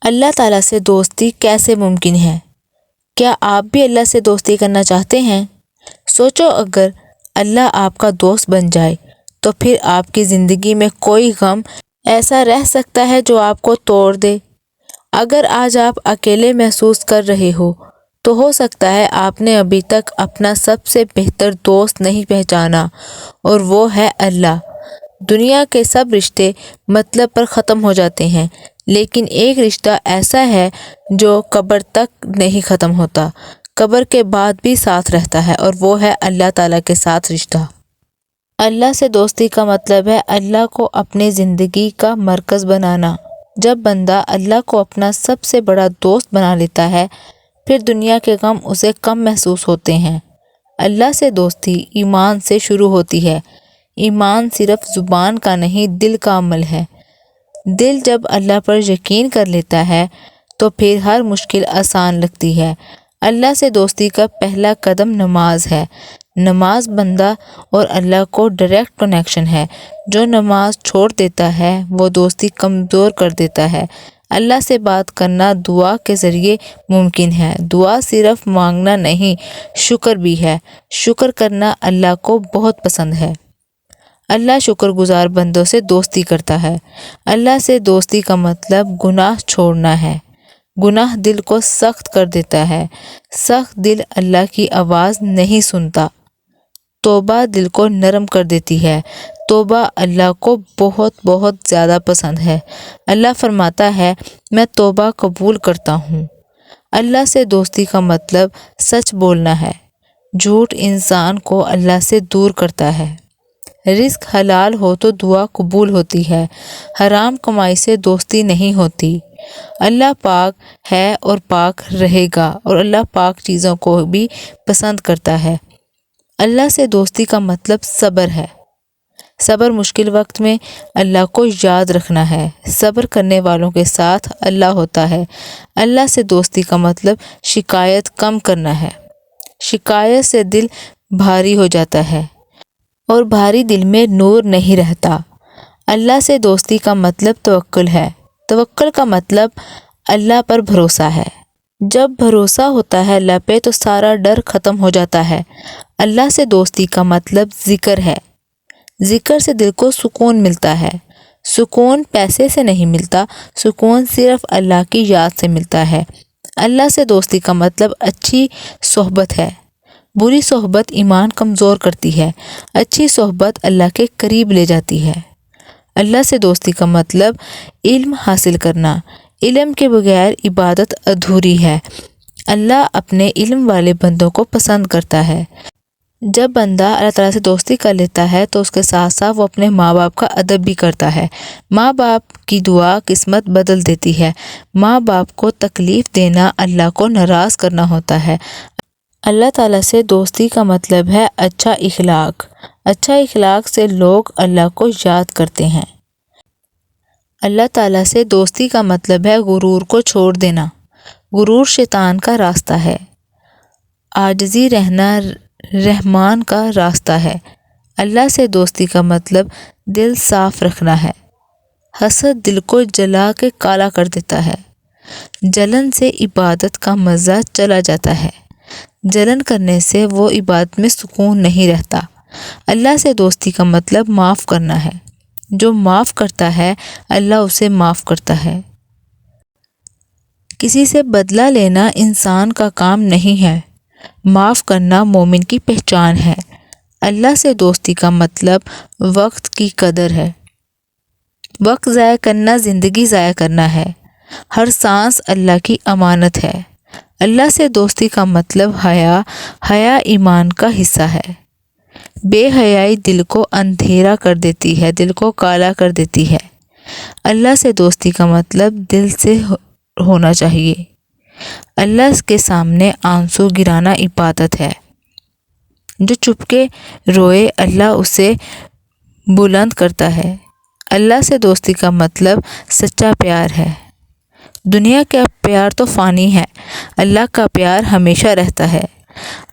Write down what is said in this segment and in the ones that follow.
اللہ تعالیٰ سے دوستی کیسے ممکن ہے؟ کیا آپ بھی اللہ سے دوستی کرنا چاہتے ہیں؟ سوچو، اگر اللہ آپ کا دوست بن جائے تو پھر آپ کی زندگی میں کوئی غم ایسا رہ سکتا ہے جو آپ کو توڑ دے؟ اگر آج آپ اکیلے محسوس کر رہے تو ہو سکتا ہے آپ نے ابھی تک اپنا سب سے بہتر دوست نہیں پہچانا، اور وہ ہے اللہ۔ دنیا کے سب رشتے مطلب پر ختم ہو جاتے ہیں، لیکن ایک رشتہ ایسا ہے جو قبر تک نہیں ختم ہوتا، قبر کے بعد بھی ساتھ رہتا ہے، اور وہ ہے اللہ تعالیٰ کے ساتھ رشتہ۔ اللہ سے دوستی کا مطلب ہے اللہ کو اپنی زندگی کا مرکز بنانا۔ جب بندہ اللہ کو اپنا سب سے بڑا دوست بنا لیتا ہے، پھر دنیا کے غم اسے کم محسوس ہوتے ہیں۔ اللہ سے دوستی ایمان سے شروع ہوتی ہے۔ ایمان صرف زبان کا نہیں، دل کا عمل ہے۔ دل جب اللہ پر یقین کر لیتا ہے تو پھر ہر مشکل آسان لگتی ہے۔ اللہ سے دوستی کا پہلا قدم نماز ہے۔ نماز بندہ اور اللہ کو ڈائریکٹ کنیکشن ہے۔ جو نماز چھوڑ دیتا ہے وہ دوستی کمزور کر دیتا ہے۔ اللہ سے بات کرنا دعا کے ذریعے ممکن ہے۔ دعا صرف مانگنا نہیں، شکر بھی ہے۔ شکر کرنا اللہ کو بہت پسند ہے۔ اللہ شکر گزار بندوں سے دوستی کرتا ہے۔ اللہ سے دوستی کا مطلب گناہ چھوڑنا ہے۔ گناہ دل کو سخت کر دیتا ہے۔ سخت دل اللہ کی آواز نہیں سنتا۔ توبہ دل کو نرم کر دیتی ہے۔ توبہ اللہ کو بہت بہت زیادہ پسند ہے۔ اللہ فرماتا ہے، میں توبہ قبول کرتا ہوں۔ اللہ سے دوستی کا مطلب سچ بولنا ہے۔ جھوٹ انسان کو اللہ سے دور کرتا ہے۔ رزق حلال ہو تو دعا قبول ہوتی ہے۔ حرام کمائی سے دوستی نہیں ہوتی۔ اللہ پاک ہے اور پاک رہے گا، اور اللہ پاک چیزوں کو بھی پسند کرتا ہے۔ اللہ سے دوستی کا مطلب صبر ہے۔ صبر مشکل وقت میں اللہ کو یاد رکھنا ہے۔ صبر کرنے والوں کے ساتھ اللہ ہوتا ہے۔ اللہ سے دوستی کا مطلب شکایت کم کرنا ہے۔ شکایت سے دل بھاری ہو جاتا ہے، اور بھاری دل میں نور نہیں رہتا۔ اللہ سے دوستی کا مطلب توکل ہے۔ توکل کا مطلب اللہ پر بھروسہ ہے۔ جب بھروسہ ہوتا ہے اللہ پہ تو سارا ڈر ختم ہو جاتا ہے۔ اللہ سے دوستی کا مطلب ذکر ہے۔ ذکر سے دل کو سکون ملتا ہے۔ سکون پیسے سے نہیں ملتا، سکون صرف اللہ کی یاد سے ملتا ہے۔ اللہ سے دوستی کا مطلب اچھی صحبت ہے۔ بری صحبت ایمان کمزور کرتی ہے، اچھی صحبت اللہ کے قریب لے جاتی ہے۔ اللہ سے دوستی کا مطلب علم حاصل کرنا۔ علم کے بغیر عبادت ادھوری ہے۔ اللہ اپنے علم والے بندوں کو پسند کرتا ہے۔ جب بندہ اللہ تعالیٰ سے دوستی کر لیتا ہے تو اس کے ساتھ ساتھ وہ اپنے ماں باپ کا ادب بھی کرتا ہے۔ ماں باپ کی دعا قسمت بدل دیتی ہے۔ ماں باپ کو تکلیف دینا اللہ کو ناراض کرنا ہوتا ہے۔ اللہ تعالیٰ سے دوستی کا مطلب ہے اچھا اخلاق۔ اچھا اخلاق سے لوگ اللہ کو یاد کرتے ہیں۔ اللہ تعالیٰ سے دوستی کا مطلب ہے غرور کو چھوڑ دینا۔ غرور شیطان کا راستہ ہے۔ عاجزی رہنا رحمان کا راستہ ہے۔ اللہ سے دوستی کا مطلب دل صاف رکھنا ہے۔ حسد دل کو جلا کے کالا کر دیتا ہے۔ جلن سے عبادت کا مزہ چلا جاتا ہے۔ جلن کرنے سے وہ عبادت میں سکون نہیں رہتا۔ اللہ سے دوستی کا مطلب معاف کرنا ہے۔ جو معاف کرتا ہے اللہ اسے معاف کرتا ہے۔ کسی سے بدلہ لینا انسان کا کام نہیں ہے۔ معاف کرنا مومن کی پہچان ہے۔ اللہ سے دوستی کا مطلب وقت کی قدر ہے۔ وقت ضائع کرنا زندگی ضائع کرنا ہے۔ ہر سانس اللہ کی امانت ہے۔ اللہ سے دوستی کا مطلب حیا۔ حیا ایمان کا حصہ ہے۔ بے حیائی دل کو اندھیرا کر دیتی ہے، دل کو کالا کر دیتی ہے۔ اللہ سے دوستی کا مطلب دل سے ہونا چاہیے۔ اللہ کے سامنے آنسو گرانا عبادت ہے۔ جو چپ کے روئے اللہ اسے بلند کرتا ہے۔ اللہ سے دوستی کا مطلب سچا پیار ہے۔ دنیا کا پیار تو فانی ہے، اللہ کا پیار ہمیشہ رہتا ہے۔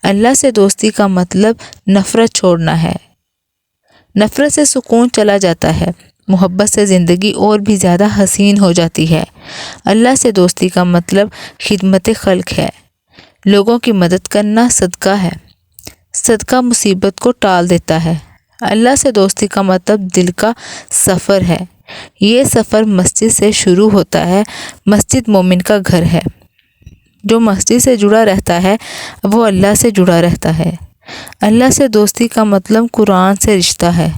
اللہ سے دوستی کا مطلب نفرت چھوڑنا ہے۔ نفرت سے سکون چلا جاتا ہے۔ محبت سے زندگی اور بھی زیادہ حسین ہو جاتی ہے۔ اللہ سے دوستی کا مطلب خدمت خلق ہے، لوگوں کی مدد کرنا صدقہ ہے۔ صدقہ مصیبت کو ٹال دیتا ہے۔ اللہ سے دوستی کا مطلب دل کا سفر ہے۔ یہ سفر مسجد سے شروع ہوتا ہے۔ مسجد مومن کا گھر ہے۔ جو مسجد سے جڑا رہتا ہے وہ اللہ سے جڑا رہتا ہے۔ اللہ سے دوستی کا مطلب قرآن سے رشتہ ہے۔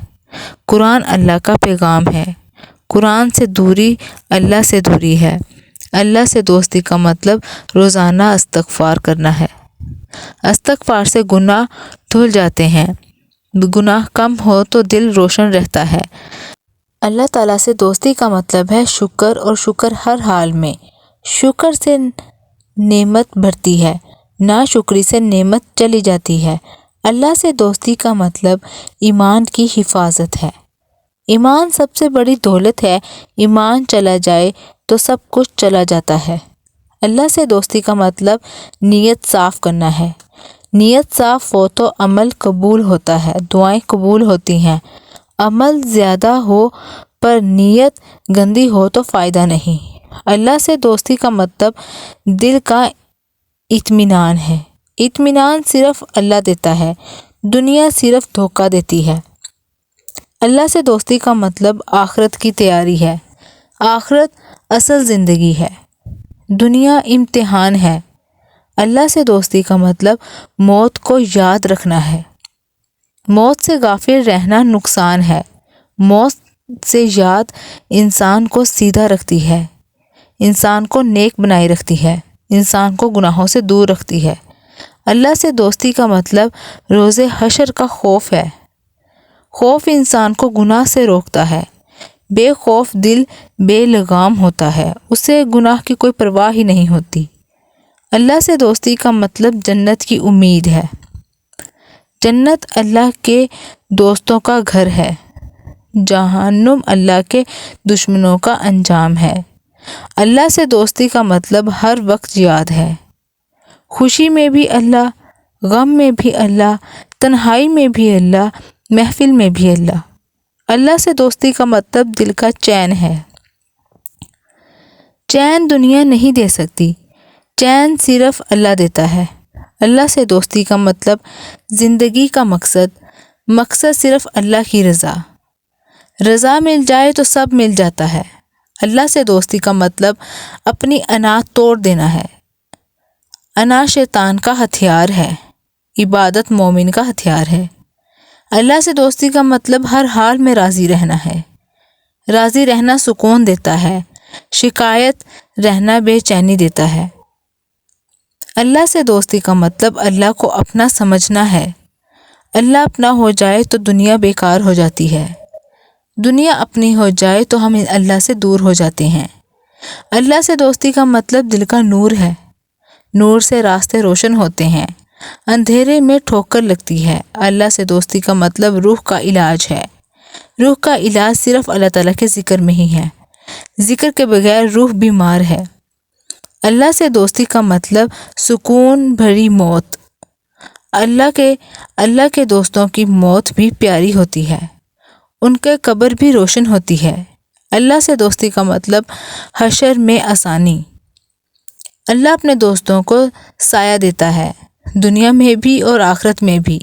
قرآن اللہ کا پیغام ہے۔ قرآن سے دوری اللہ سے دوری ہے۔ اللہ سے دوستی کا مطلب روزانہ استغفار کرنا ہے۔ استغفار سے گناہ دھل جاتے ہیں۔ گناہ کم ہو تو دل روشن رہتا ہے۔ اللہ تعالیٰ سے دوستی کا مطلب ہے شکر، اور شکر ہر حال میں۔ شکر سے نعمت بڑھتی ہے، ناشکری سے نعمت چلی جاتی ہے۔ اللہ سے دوستی کا مطلب ایمان کی حفاظت ہے۔ ایمان سب سے بڑی دولت ہے۔ ایمان چلا جائے تو سب کچھ چلا جاتا ہے۔ اللہ سے دوستی کا مطلب نیت صاف کرنا ہے۔ نیت صاف ہو تو عمل قبول ہوتا ہے، دعائیں قبول ہوتی ہیں۔ عمل زیادہ ہو پر نیت گندی ہو تو فائدہ نہیں۔ اللہ سے دوستی کا مطلب دل کا اطمینان ہے۔ اطمینان صرف اللہ دیتا ہے، دنیا صرف دھوکہ دیتی ہے۔ اللہ سے دوستی کا مطلب آخرت کی تیاری ہے۔ آخرت اصل زندگی ہے، دنیا امتحان ہے۔ اللہ سے دوستی کا مطلب موت کو یاد رکھنا ہے۔ موت سے غافل رہنا نقصان ہے۔ موت سے یاد انسان کو سیدھا رکھتی ہے، انسان کو نیک بنائے رکھتی ہے، انسان کو گناہوں سے دور رکھتی ہے۔ اللہ سے دوستی کا مطلب روز حشر کا خوف ہے۔ خوف انسان کو گناہ سے روکتا ہے۔ بے خوف دل بے لگام ہوتا ہے، اسے گناہ کی کوئی پرواہ ہی نہیں ہوتی۔ اللہ سے دوستی کا مطلب جنت کی امید ہے۔ جنت اللہ کے دوستوں کا گھر ہے، جہنم اللہ کے دشمنوں کا انجام ہے۔ اللہ سے دوستی کا مطلب ہر وقت یاد ہے۔ خوشی میں بھی اللہ، غم میں بھی اللہ، تنہائی میں بھی اللہ، محفل میں بھی اللہ۔ اللہ سے دوستی کا مطلب دل کا چین ہے۔ چین دنیا نہیں دے سکتی، چین صرف اللہ دیتا ہے۔ اللہ سے دوستی کا مطلب زندگی کا مقصد صرف اللہ کی رضا۔ رضا مل جائے تو سب مل جاتا ہے۔ اللہ سے دوستی کا مطلب اپنی انا توڑ دینا ہے۔ انا شیطان کا ہتھیار ہے، عبادت مومن کا ہتھیار ہے۔ اللہ سے دوستی کا مطلب ہر حال میں راضی رہنا ہے۔ راضی رہنا سکون دیتا ہے، شکایت رہنا بے چینی دیتا ہے۔ اللہ سے دوستی کا مطلب اللہ کو اپنا سمجھنا ہے۔ اللہ اپنا ہو جائے تو دنیا بیکار ہو جاتی ہے، دنیا اپنی ہو جائے تو ہم اللہ سے دور ہو جاتے ہیں۔ اللہ سے دوستی کا مطلب دل کا نور ہے۔ نور سے راستے روشن ہوتے ہیں، اندھیرے میں ٹھوکر لگتی ہے۔ اللہ سے دوستی کا مطلب روح کا علاج ہے۔ روح کا علاج صرف اللہ تعالیٰ کے ذکر میں ہی ہے۔ ذکر کے بغیر روح بیمار ہے۔ اللہ سے دوستی کا مطلب سکون بھری موت۔ اللہ کے دوستوں کی موت بھی پیاری ہوتی ہے، ان کے قبر بھی روشن ہوتی ہے۔ اللہ سے دوستی کا مطلب حشر میں آسانی۔ اللہ اپنے دوستوں کو سایہ دیتا ہے، دنیا میں بھی اور آخرت میں بھی۔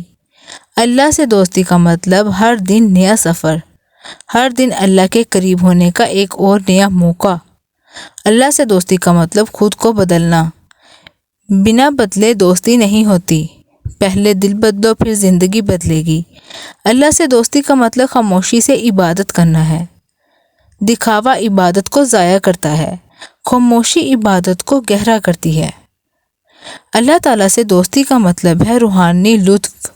اللہ سے دوستی کا مطلب ہر دن نیا سفر، ہر دن اللہ کے قریب ہونے کا ایک اور نیا موقع۔ اللہ سے دوستی کا مطلب خود کو بدلنا۔ بنا بدلے دوستی نہیں ہوتی، پہلے دل بدلو پھر زندگی بدلے گی۔ اللہ سے دوستی کا مطلب خاموشی سے عبادت کرنا ہے۔ دکھاوا عبادت کو ضائع کرتا ہے، خاموشی عبادت کو گہرا کرتی ہے۔ اللہ تعالیٰ سے دوستی کا مطلب ہے روحانی لطف۔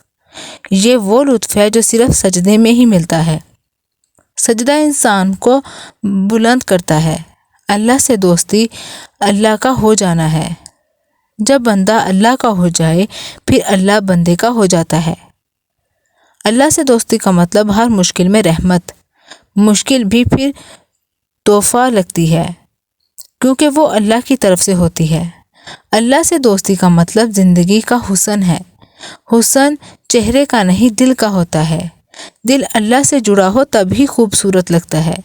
یہ وہ لطف ہے جو صرف سجدے میں ہی ملتا ہے۔ سجدہ انسان کو بلند کرتا ہے۔ اللہ سے دوستی اللہ کا ہو جانا ہے۔ جب بندہ اللہ کا ہو جائے پھر اللہ بندے کا ہو جاتا ہے۔ اللہ سے دوستی کا مطلب ہر مشکل میں رحمت، مشکل بھی پھر تحفہ لگتی ہے کیونکہ وہ اللہ کی طرف سے ہوتی ہے۔ اللہ سے دوستی کا مطلب زندگی کا حسن ہے۔ حسن چہرے کا نہیں دل کا ہوتا ہے۔ دل اللہ سے جڑا ہو تب ہی خوبصورت لگتا ہے۔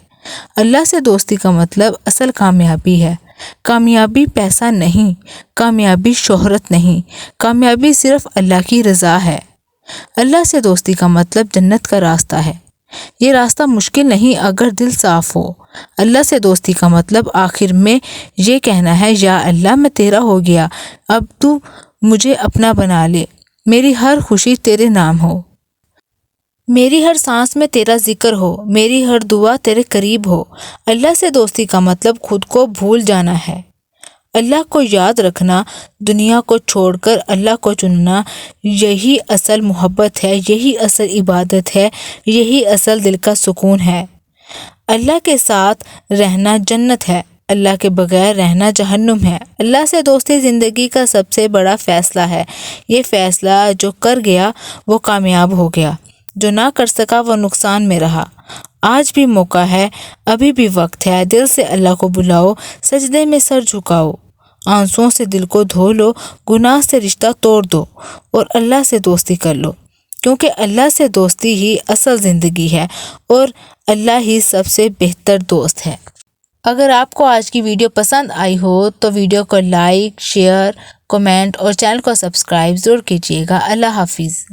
اللہ سے دوستی کا مطلب اصل کامیابی ہے۔ کامیابی پیسہ نہیں، کامیابی شہرت نہیں، کامیابی صرف اللہ کی رضا ہے۔ اللہ سے دوستی کا مطلب جنت کا راستہ ہے۔ یہ راستہ مشکل نہیں اگر دل صاف ہو۔ اللہ سے دوستی کا مطلب آخر میں یہ کہنا ہے، یا اللہ میں تیرا ہو گیا، اب تو مجھے اپنا بنا لے، میری ہر خوشی تیرے نام ہو، میری ہر سانس میں تیرا ذکر ہو، میری ہر دعا تیرے قریب ہو۔ اللہ سے دوستی کا مطلب خود کو بھول جانا ہے، اللہ کو یاد رکھنا، دنیا کو چھوڑ کر اللہ کو چننا۔ یہی اصل محبت ہے، یہی اصل عبادت ہے، یہی اصل دل کا سکون ہے۔ اللہ کے ساتھ رہنا جنت ہے، اللہ کے بغیر رہنا جہنم ہے۔ اللہ سے دوستی زندگی کا سب سے بڑا فیصلہ ہے۔ یہ فیصلہ جو کر گیا وہ کامیاب ہو گیا، جو نہ کر سکا وہ نقصان میں رہا۔ آج بھی موقع ہے، ابھی بھی وقت ہے، دل سے اللہ کو بلاؤ، سجدے میں سر جھکاؤ، آنسوؤں سے دل کو دھو لو، گناہ سے رشتہ توڑ دو اور اللہ سے دوستی کر لو، کیونکہ اللہ سے دوستی ہی اصل زندگی ہے اور اللہ ہی سب سے بہتر دوست ہے۔ اگر آپ کو آج کی ویڈیو پسند آئی ہو تو ویڈیو کو لائک، شیئر، کمنٹ اور چینل کو سبسکرائب ضرور کیجیے گا۔ اللہ حافظ۔